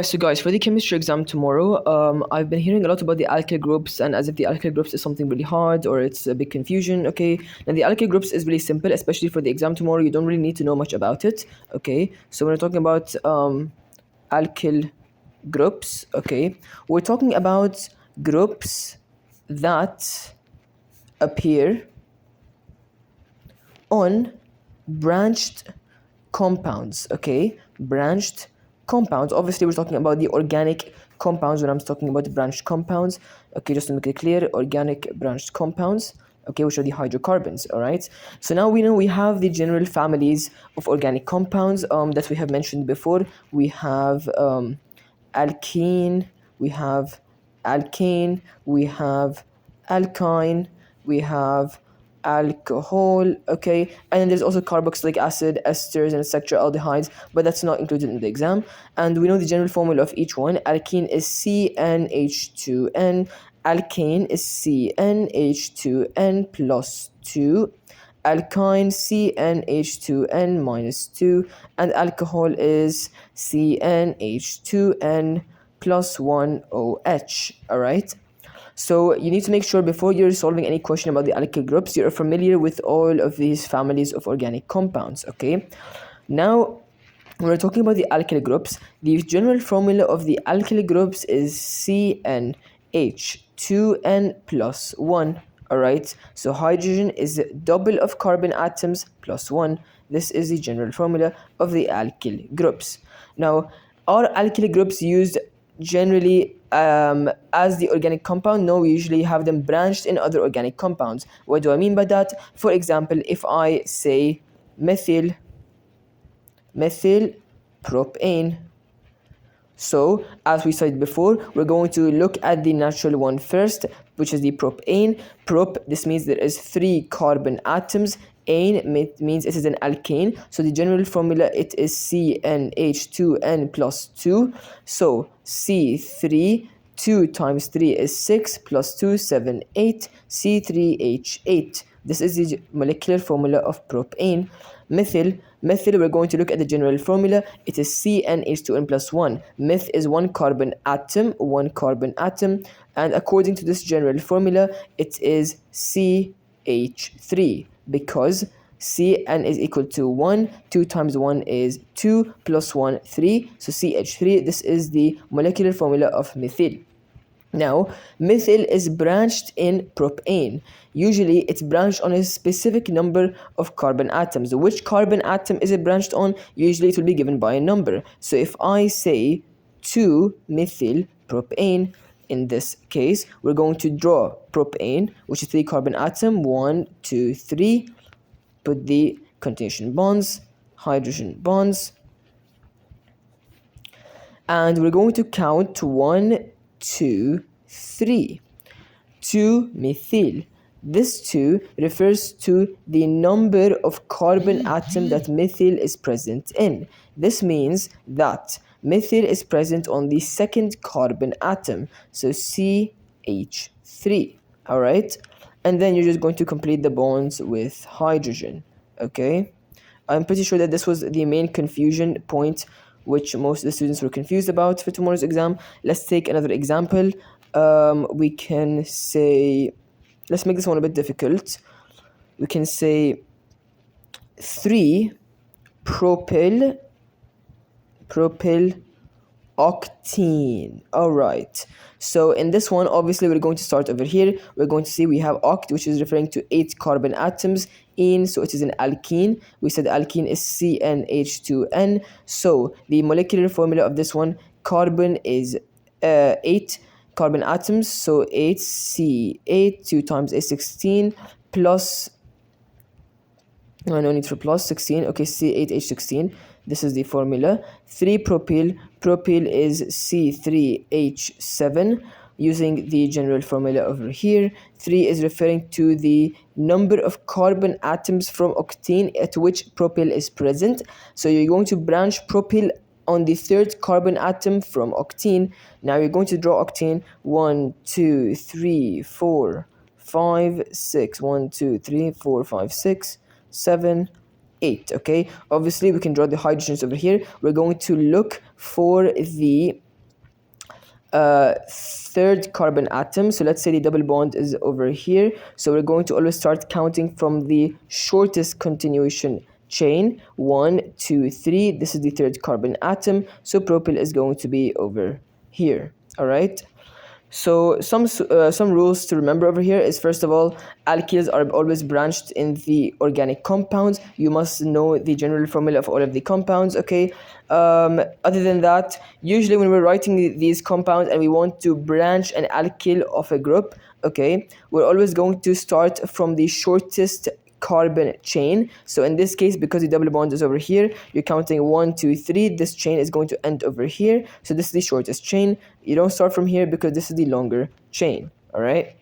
So guys, for the chemistry exam tomorrow, I've been hearing a lot about the alkyl groups, and as if the alkyl groups is something really hard or it's a big confusion. Okay, and the alkyl groups is really simple, especially for the exam tomorrow. You don't really need to know much about it. Okay, so when we're talking about alkyl groups, okay, we're talking about groups that appear on branched compounds. Okay, branched compounds. Obviously we're talking about the organic compounds when I'm talking about the branched compounds. Okay, just to make it clear, organic branched compounds, okay, which are the hydrocarbons. All right, so now we know we have the general families of organic compounds that we have mentioned before. We have alkene, we have alkane, we have alkyne, we have alcohol, okay, and then there's also carboxylic acid, esters, and etc., aldehydes, but that's not included in the exam. And we know the general formula of each one. Alkene is CnH2n, alkane is CnH2n plus 2, alkyne CnH2n minus 2, and alcohol is CnH2n plus 1 OH. All right, so you need to make sure before you're solving any question about the alkyl groups, you're familiar with all of these families of organic compounds. Okay, now when we're talking about the alkyl groups, the general formula of the alkyl groups is CnH2n plus 1. All right, so hydrogen is double of carbon atoms plus 1. This is the general formula of the alkyl groups. Now, are alkyl groups used generally as the organic compound? No, we usually have them branched in other organic compounds. What do I mean by that? For example, if I say methyl propane, so as we said before, we're going to look at the natural one first, which is the propane. This means there is 3 carbon atoms. Ane means it is an alkane, so the general formula, it is CnH2n plus 2. So C3, 2 times 3 is 6, plus 2, 7, 8, C3H8. This is the molecular formula of propane. Methyl, we're going to look at the general formula. It is CnH2n plus 1. Meth is 1 carbon atom, and according to this general formula, it is CH3, because Cn is equal to 1, 2 times 1 is 2, plus 1, 3, so CH3. This is the molecular formula of methyl. Now, methyl is branched in propane. Usually, it's branched on a specific number of carbon atoms. Which carbon atom is it branched on? Usually, it will be given by a number. So, if I say 2-methyl propane, in this case, we're going to draw propane, which is 3 carbon atom, 1, 2, 3. Put the continuation bonds, hydrogen bonds, and we're going to count 1, 2, 3. 2-methyl. This 2 refers to the number of carbon atom that methyl is present in. This means that methyl is present on the second carbon atom, so CH3. All right, and then you're just going to complete the bonds with hydrogen. Okay, I'm pretty sure that this was the main confusion point which most of the students were confused about for tomorrow's exam. Let's take another example. We can say, let's make this one a bit difficult. We can say 3-propyl octene. All right, so in this one, obviously we're going to start over here. We're going to see we have oct, which is referring to 8 carbon atoms. In, so it is an alkene. We said alkene is CnH2n. So the molecular formula of this one, carbon is 8 carbon atoms, so 8C8, 2 times is 16, plus, no need for plus, 16, okay, C8H16. This is the formula. 3-propyl, propyl is C3H7, using the general formula over here. 3 is referring to the number of carbon atoms from octene at which propyl is present. So you're going to branch propyl on the 3rd carbon atom from octene. Now you're going to draw octane. 1, 2, 3, 4, 5, 6. 1, 2, 3, 4, 5, 6, 7, 8. Okay, obviously we can draw the hydrogens over here. We're going to look for the third carbon atom. So let's say the double bond is over here. So we're going to always start counting from the shortest continuation chain. 1, 2, 3. This is the third carbon atom. So propyl is going to be over here. All right. So some rules to remember over here is, first of all, alkyls are always branched in the organic compounds. You must know the general formula of all of the compounds, okay? Other than that, usually when we're writing these compounds and we want to branch an alkyl of a group, okay, we're always going to start from the shortest carbon chain. So in this case, because the double bond is over here, you're counting 1, 2, 3. This chain is going to end over here. So this is the shortest chain. You don't start from here because this is the longer chain. All right.